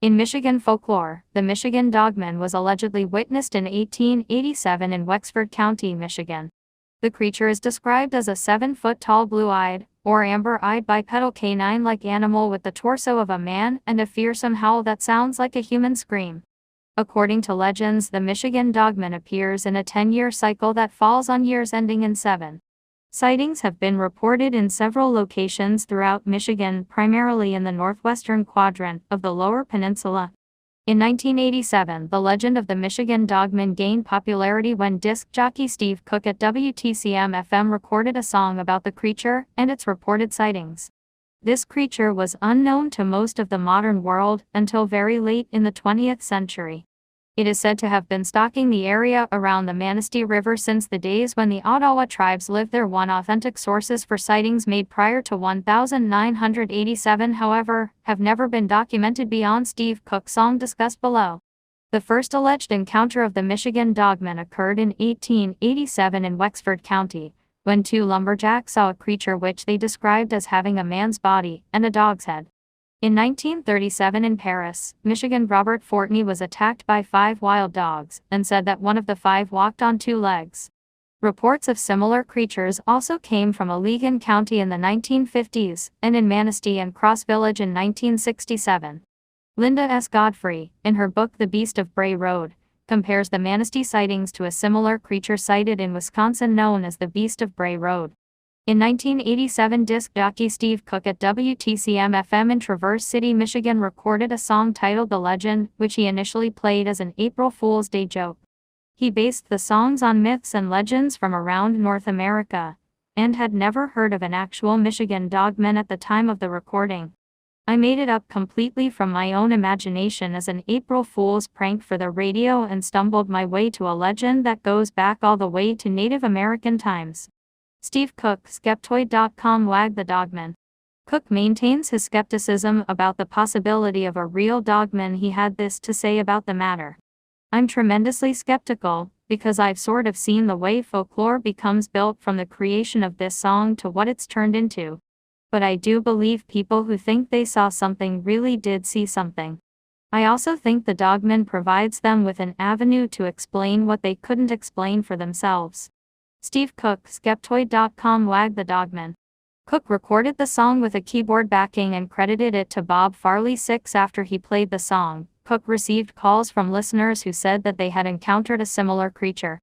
In Michigan folklore, the Michigan Dogman was allegedly witnessed in 1887 in Wexford County, Michigan. The creature is described as a 7-foot-tall blue-eyed, or amber-eyed bipedal canine-like animal with the torso of a man and a fearsome howl that sounds like a human scream. According to legends, the Michigan Dogman appears in a 10-year cycle that falls on years ending in 7. Sightings have been reported in several locations throughout Michigan, primarily in the northwestern quadrant of the Lower Peninsula. In 1987, the legend of the Michigan Dogman gained popularity when disc jockey Steve Cook at WTCM-FM recorded a song about the creature and its reported sightings. This creature was unknown to most of the modern world until very late in the 20th century. It is said to have been stalking the area around the Manistee River since the days when the Ottawa tribes lived there. One authentic sources for sightings made prior to 1987, however, have never been documented beyond Steve Cook's song discussed below. The first alleged encounter of the Michigan Dogman occurred in 1887 in Wexford County, when two lumberjacks saw a creature which they described as having a man's body and a dog's head. In 1937 in Paris, Michigan, Robert Fortney was attacked by 5 wild dogs, and said that one of the 5 walked on 2 legs. Reports of similar creatures also came from Allegan County in the 1950s, and in Manistee and Cross Village in 1967. Linda S. Godfrey, in her book The Beast of Bray Road, compares the Manistee sightings to a similar creature sighted in Wisconsin known as the Beast of Bray Road. In 1987, disc jockey Steve Cook at WTCM-FM in Traverse City, Michigan recorded a song titled The Legend, which he initially played as an April Fool's Day joke. He based the songs on myths and legends from around North America, and had never heard of an actual Michigan Dogman at the time of the recording. I made it up completely from my own imagination as an April Fool's prank for the radio and stumbled my way to a legend that goes back all the way to Native American times. Steve Cook, Skeptoid.com. Wag the Dogman. Cook maintains his skepticism about the possibility of a real dogman. He had this to say about the matter. I'm tremendously skeptical, because I've sort of seen the way folklore becomes built from the creation of this song to what it's turned into. But I do believe people who think they saw something really did see something. I also think the dogman provides them with an avenue to explain what they couldn't explain for themselves. Steve Cook, Skeptoid.com. Wag the Dogman. Cook recorded the song with a keyboard backing and credited it to Bob Farley. 6 After he played the song, Cook received calls from listeners who said that they had encountered a similar creature.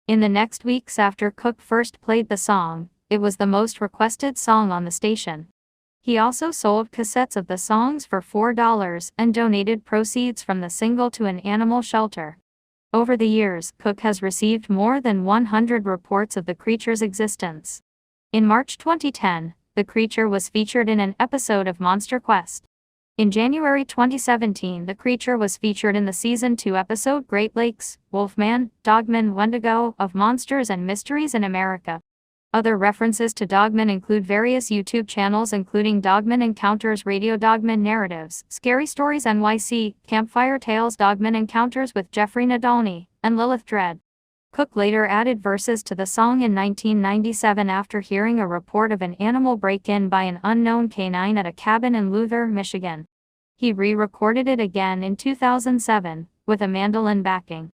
In the next weeks after Cook first played the song, it was the most requested song on the station. He also sold cassettes of the songs for $4 and donated proceeds from the single to an animal shelter. Over the years, Cook has received more than 100 reports of the creature's existence. In March 2010, the creature was featured in an episode of Monster Quest. In January 2017, the creature was featured in the Season 2 episode Great Lakes, Wolfman, Dogman, Wendigo of Monsters and Mysteries in America. Other references to Dogman include various YouTube channels including Dogman Encounters, Radio Dogman Narratives, Scary Stories NYC, Campfire Tales, Dogman Encounters with Jeffrey Nadolny, and Lilith Dread. Cook later added verses to the song in 1997 after hearing a report of an animal break-in by an unknown canine at a cabin in Luther, Michigan. He re-recorded it again in 2007, with a mandolin backing.